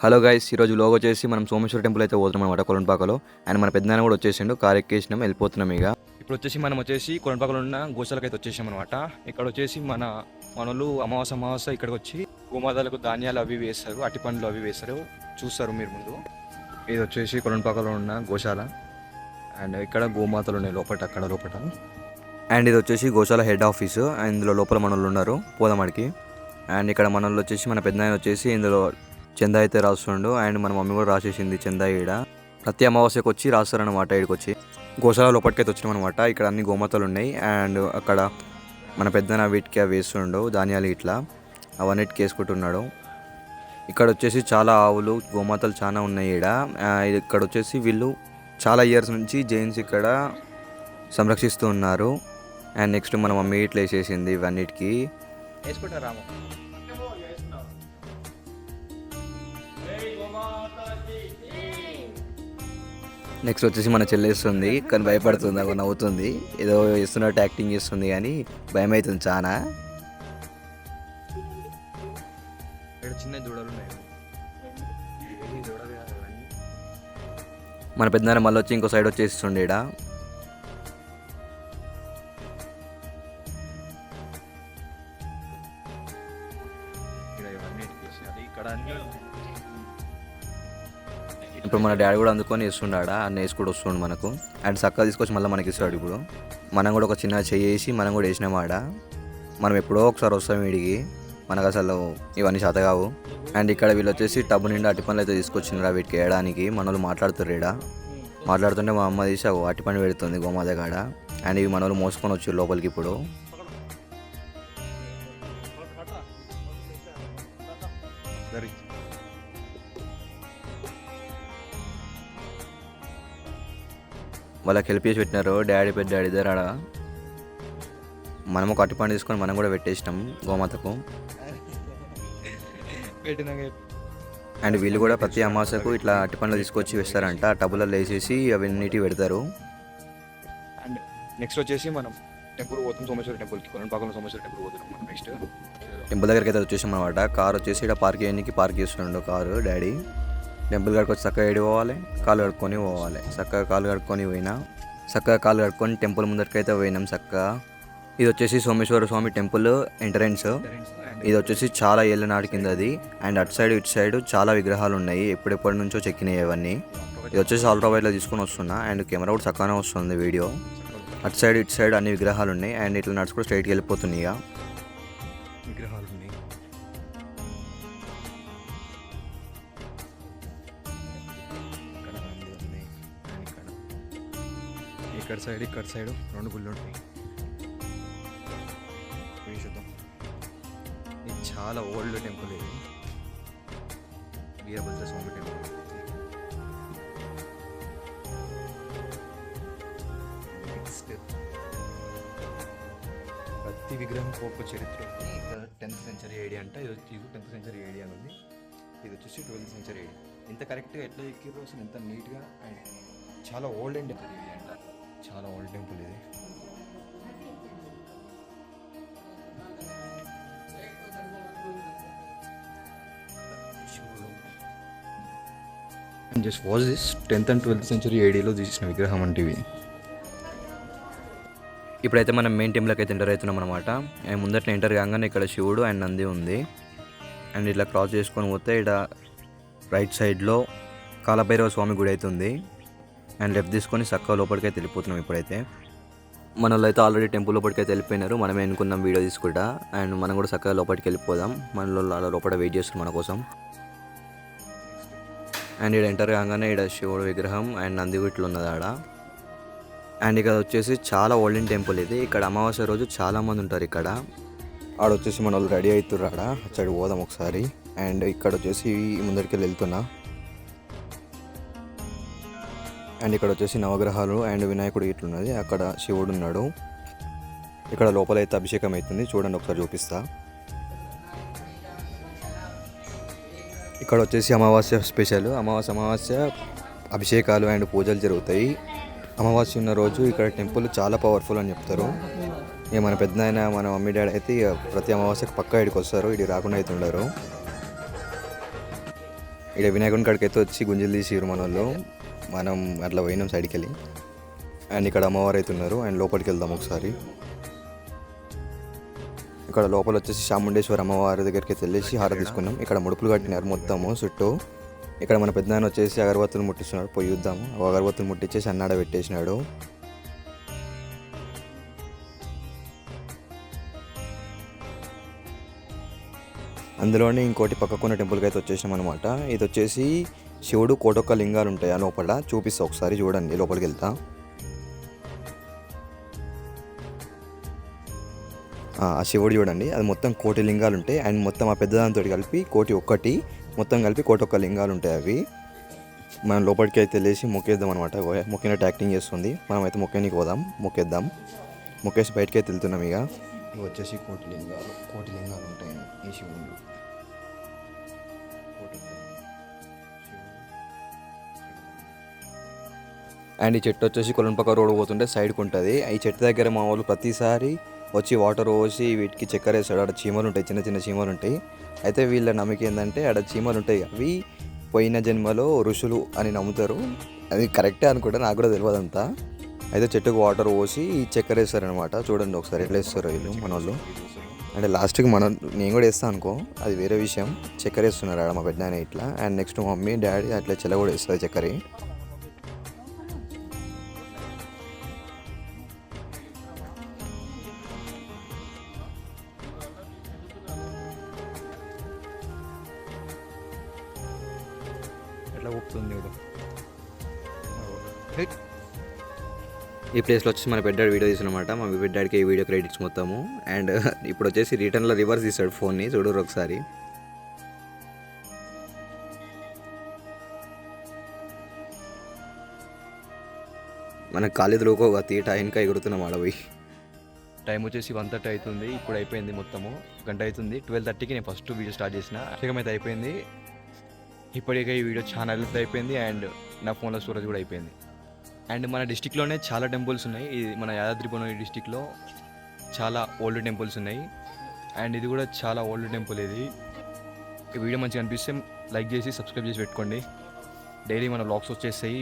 Hello guys, ఈరోజు logo వచ్చేసి మనం సోమేశ్వర టెంపుల్ అయితే పోతున్నాం అనమాట కొలంపాకలో. అండ్ మన పెద్దనాన్న కూడా వచ్చేసిండు, కార్ ఎక్కేసినాం, వెళ్ళిపోతున్నాం. ఇక ఇప్పుడు వచ్చేసి మనం కొలంపాకలో ఉన్న గోశాలకు అయితే వచ్చేసాం అనమాట. ఇక్కడ వచ్చేసి మనోళ్ళు అమావాస్య ఇక్కడికి వచ్చి గోమాతలకు ధాన్యాలు అవి వేస్తారు, అట్టి పండ్లు అవి వేస్తారు, చూస్తారు మీరు ముందు. ఇది వచ్చేసి కొలంపాకలో ఉన్న గోశాల. అండ్ ఇక్కడ గోమాతలు ఉన్నాయి అక్కడ లోపల. అండ్ ఇది వచ్చేసి గోశాల హెడ్ ఆఫీసు. అండ్ ఇందులో లోపల మనోళ్ళు ఉన్నారు, పోదామాడికి. అండ్ ఇక్కడ మనోళ్ళు వచ్చేసి మన పెద్దనాయన వచ్చేసి ఇందులో చందా అయితే రాస్తుండు. అండ్ మన మమ్మీ కూడా రాసేసింది చందా. ఈడ ప్రతి అమావాస్యకు వచ్చి రాస్తారనమాట. ఇక్కడికి వచ్చి గోశాల లోపలికైతే వచ్చినాం అనమాట. ఇక్కడ అన్ని గోమాతలు ఉన్నాయి. అండ్ అక్కడ మన పెద్దన వీటికి అవి వేస్తుండు, ధాన్యాలు ఇట్లా అవన్నిటికి వేసుకుంటున్నాడు. ఇక్కడ వచ్చేసి చాలా ఆవులు గోమాతలు చాలా ఉన్నాయి ఈడ. ఇక్కడ వచ్చేసి వీళ్ళు చాలా ఇయర్స్ నుంచి జైన్స్ ఇక్కడ సంరక్షిస్తూ ఉన్నారు. అండ్ నెక్స్ట్ మన మమ్మీ ఇట్లా వేసేసింది ఇవన్నిటికి వేసుకుంటారా. నెక్స్ట్ వచ్చేసి మన చెల్లేస్తుంది, కానీ భయపడుతుంది, అక్కడ నవ్వుతుంది, ఏదో ఇస్తున్నట్టు యాక్టింగ్ చేస్తుంది, కానీ భయం అవుతుంది చాలా. చిన్న దూడలు ఉన్నాయి. మన పెద్దనాన్న మళ్ళీ వచ్చి ఇంకో సైడ్ వచ్చేస్తుండే ఈడ. ఇప్పుడు మన డాడీ కూడా అందుకొని ఇస్తుండా, అన్న వేసి కూడా వస్తుండు మనకు. అండ్ చక్కగా తీసుకొచ్చి మళ్ళీ మనకి ఇస్తాడు. ఇప్పుడు మనం కూడా ఒక చిన్న చేసి మనం కూడా వేసినాం ఆడ. మనం ఎప్పుడో ఒకసారి వస్తాం వీడికి, మనకు అసలు ఇవన్నీ చేత కావు. అండ్ ఇక్కడ వీళ్ళు వచ్చేసి టబ్బు నిండా అట్టి పనులు అయితే తీసుకొచ్చినారా వీటికి వేయడానికి. మన వాళ్ళు మాట్లాడుతారు ఈడ. మాట్లాడుతుంటే మా అమ్మ తీసి అట్టి పని పెడుతుంది గోమాత కాడ. అండ్ ఇవి మన వాళ్ళు మోసుకొని వచ్చారు లోపలికి. ఇప్పుడు వాళ్ళకి హెల్ప్ చేసి పెట్టినారు డాడీ పెద్ద డాడీ ఇద్దరు ఆడ. మనం ఒక అట్టి పండు తీసుకొని మనం కూడా పెట్టేసినాం గోమాతకు. అండ్ వీళ్ళు కూడా ప్రతి అమాసకు ఇట్లా అట్టి పండ్లు తీసుకొచ్చి వేస్తారంట, టబ్బులలో వేసేసి అవన్నిటి పెడతారు. అండ్ నెక్స్ట్ వచ్చేసి మనం టెంపుల్ పోతాం, సోమేశ్వర టెంపుల్కి. కొలంపాకంలో సోమేశ్వర టెంపుల్ పోతున్నాం మనం. నెక్స్ట్ టెంపుల్ దగ్గరికి అయితే వచ్చేసాం అనమాట. కార్ వచ్చేసి ఇక్కడ పార్క్ చేయడానికి పార్క్ చేస్తున్నాడు కారు డాడీ. టెంపుల్ కాడికి వచ్చి చక్కగా ఏడి పోవాలి, కాలు కడుక్కొని పోవాలి. చక్కగా కాలు కడుక్కొని పోయినా, చక్కగా కాలు కడుక్కొని టెంపుల్ ముందరికైతే పోయినాం చక్కగా. ఇది వచ్చేసి సోమేశ్వర స్వామి టెంపుల్ ఎంట్రన్స్. ఇది వచ్చేసి చాలా ఏళ్ళ నాటి కింద అది. అండ్ అటు సైడ్ ఇటు సైడ్ చాలా విగ్రహాలు ఉన్నాయి, ఎప్పుడెప్పటి నుంచో చెక్కినాయి అవన్నీ. ఇది వచ్చేసి అల్ట్రా వైడ్లో తీసుకొని వస్తున్నా. అండ్ కెమెరా కూడా చక్కగానే వస్తుంది వీడియో. అటు సైడ్ ఇటు సైడ్ అన్ని విగ్రహాలు ఉన్నాయి. అండ్ ఇట్లా నడుచుకుంటూ స్ట్రైట్కి వెళ్ళిపోతున్నాయి. ఇక విగ్రహాలు ఉన్నాయి. ఇక్కడ సైడ్ రెండు గుళ్ళు ఉంటాయి. చూద్దాం. ఇది చాలా ఓల్డ్ టెంపుల్. ఇది వీరభద్ర స్వామి టెంపుల్. నెక్స్ట్ ప్రతి విగ్రహం ఒక చరిత్ర. ఇక్కడ 10th సెంచరీ ఏడి అంట. ఇది 10th సెంచరీ ఏడి అని ఉంది. ఇది వచ్చేసి 12th సెంచరీ ఏడి. ఇంత కరెక్ట్గా ఎట్లా ఎక్కిరో అసలు, ఎంత నీట్గా. అండ్ చాలా ఓల్డ్ అండ్ టెంపుల్ ఇది అంట. చాలా ఓల్డ్ టెంపుల్ ఇది. Just watch this 10th and 12th century ఏడీలో తీసిన విగ్రహం అంటే ఇవి. ఇప్పుడైతే మనం మెయిన్ టెంపుల్కి అయితే ఎంటర్ అవుతున్నాం అనమాట. అండ్ ముందట ఎంటర్ కాగానే ఇక్కడ శివుడు అండ్ నంది ఉంది. అండ్ ఇట్లా క్రాస్ చేసుకొని పోతే ఇక్కడ రైట్ సైడ్లో కాలభైరవ స్వామి గుడి అయితే ఉంది. అండ్ లెఫ్ట్ తీసుకొని చక్కగా లోపలికి అయితే వెళ్ళిపోతున్నాం. ఇప్పుడైతే మన వాళ్ళు అయితే ఆల్రెడీ టెంపుల్ లోపలికి అయితే వెళ్ళిపోయినారు. మనమే అనుకున్నాం వీడియో తీసుకుంటా. అండ్ మనం కూడా చక్కగా లోపలికి వెళ్ళిపోదాం. మన లోపల వెయిట్ చేస్తున్నాం మన కోసం. అండ్ ఇక్కడ ఎంటర్ కాగానే ఇక్కడ శివుడు విగ్రహం అండ్ నంది గుట్లు ఉన్నది ఆడ. అండ్ ఇక్కడ వచ్చేసి చాలా ఓల్డెన్ టెంపుల్ ఇది. ఇక్కడ అమావాస్య రోజు చాలామంది ఉంటారు ఇక్కడ. ఆడ వచ్చేసి మన వాళ్ళు రెడీ అవుతుర్రు ఆడ. అచ్చడి పోదాం ఒకసారి. అండ్ ఇక్కడ వచ్చేసి ముందరికి వెళ్తున్నా. అండ్ ఇక్కడ వచ్చేసి నవగ్రహాలు అండ్ వినాయకుడు ఇట్లున్నది. అక్కడ శివుడు ఉన్నాడు. ఇక్కడ లోపలైతే అభిషేకం అవుతుంది, చూడండి ఒకసారి చూపిస్తా. ఇక్కడ వచ్చేసి అమావాస్య స్పెషల్. అమావాస్య అభిషేకాలు అండ్ పూజలు జరుగుతాయి. అమావాస్య ఉన్న రోజు ఇక్కడ టెంపుల్ చాలా పవర్ఫుల్ అని చెప్తారు. ఇక మన పెద్దనాయన మన మమ్మీ డాడీ అయితే ప్రతి అమావాస్యకు పక్కా ఇక్కడికి వస్తారు, ఇక్కడికి రాకుండా అయితే ఉండరు. ఇక్కడ వినాయకుని కాడికి అయితే వచ్చి గుంజలు తీసిరు మన వాళ్ళు. మనం అట్లా పోయినాం సైడ్కి వెళ్ళి. అండ్ ఇక్కడ అమ్మవారు అయితే ఉన్నారు. అండ్ లోపలికి వెళ్దాం ఒకసారి. ఇక్కడ లోపల వచ్చేసి చాముండేశ్వరి అమ్మవారి దగ్గరికి అయితే వెళ్ళేసి హార తీసుకున్నాం. ఇక్కడ ముడుపులు కట్టినారు మొత్తము చుట్టూ. ఇక్కడ మన పెద్దనాన్న వచ్చేసి అగరబత్తులు ముట్టిస్తున్నాడు. పోయి చూద్దాము. అగరబత్తులు ముట్టించేసి అన్నాడ పెట్టేసినాడు. అందులోనే ఇంకోటి పక్కకున్న టెంపుల్కి అయితే వచ్చేసాం అనమాట. ఇది వచ్చేసి శివుడు కోటొక్క లింగాలు ఉంటాయి ఆ లోపల. చూపిస్తా ఒకసారి చూడండి. లోపలికి వెళ్తా. ఆ శివుడు చూడండి, అది మొత్తం కోటి లింగాలు ఉంటాయి. అండ్ మొత్తం ఆ పెద్దదాంతో కలిపి కోటి ఒక్కటి, మొత్తం కలిపి కోటొక్క లింగాలు ఉంటాయి అవి. మనం లోపలికి అయితే వెళ్ళేసి మొక్కేద్దాం అనమాట. మొక్కినట్టు యాక్టింగ్ చేస్తుంది. మనం అయితే మొక్కనికి పోదాం, మొక్కేద్దాం. మొక్కేసి బయటకి అయితే వెళ్తున్నాం. ఇక ఇవి వచ్చేసి కోటి లింగాలు ఉంటాయి ఈ శివుడు. అండ్ ఈ చెట్టు వచ్చేసి కొలంపక రోడ్ పోతుంటే సైడ్కి ఉంటుంది. ఈ చెట్టు దగ్గర మా వాళ్ళు ప్రతిసారి వచ్చి వాటర్ పోసి వీటికి చక్కెర వేస్తాడు. ఆడ చీమలు ఉంటాయి, చిన్న చిన్న చీమలు ఉంటాయి. అయితే వీళ్ళ నమ్మకం ఏంటంటే ఆడ చీమలు ఉంటాయి, అవి పోయిన జన్మలో ఋషులు అని నమ్ముతారు. అది కరెక్టే అనుకుంటా, నాకు కూడా తెలియదు అంతా. అయితే చెట్టుకు వాటర్ పోసి చక్కెర వేస్తారనమాట. చూడండి ఒకసారి ఎట్లా వేస్తారు వీళ్ళు మన వాళ్ళు. అంటే లాస్ట్కి నేను కూడా వేస్తాను అనుకో, అది వేరే విషయం. చక్కెర వేస్తున్నారు ఆడ మా పెద్దనాన్న ఇట్లా. అండ్ నెక్స్ట్ మమ్మీ డాడీ అట్లా చెల్ల కూడా వేస్తుంది చక్కెర. ఎట్లా ఊపుతుంది ఈ ప్లేస్లో వచ్చేసి మన పెద్దాడు వీడియో తీసినమాట. మా పెద్దాడికి ఈ వీడియో క్రెడిట్స్ మొత్తము. అండ్ ఇప్పుడు వచ్చేసి రిటర్న్లో రివర్స్ తీస్తాడు ఫోన్ని. చూడరు ఒకసారి. మనకు కాలేజీలో ఒక తీట ఇంకా ఎగురుతున్నాం ఆడపోయి. టైం వచ్చేసి 1:30 అవుతుంది. ఇప్పుడు అయిపోయింది మొత్తము, గంట అవుతుంది. 12:30కి నేను ఫస్ట్ వీడియో స్టార్ట్ చేసిన. అభిషేకం అయితే అయిపోయింది. ఇప్పటికే ఈ వీడియో చాలా హెల్త్ అయిపోయింది. అండ్ నా ఫోన్లో స్టోరేజ్ కూడా అయిపోయింది. అండ్ మన డిస్టిక్లోనే చాలా టెంపుల్స్ ఉన్నాయి. ఇది మన యాదాద్రి డిస్టిక్లో చాలా ఓల్డ్ టెంపుల్స్ ఉన్నాయి. అండ్ ఇది కూడా చాలా ఓల్డ్ టెంపుల్. ఇది ఈ వీడియో మంచిగా అనిపిస్తే లైక్ చేసి సబ్స్క్రైబ్ చేసి పెట్టుకోండి. డైలీ మన వ్లాగ్స్ వచ్చేస్తాయి.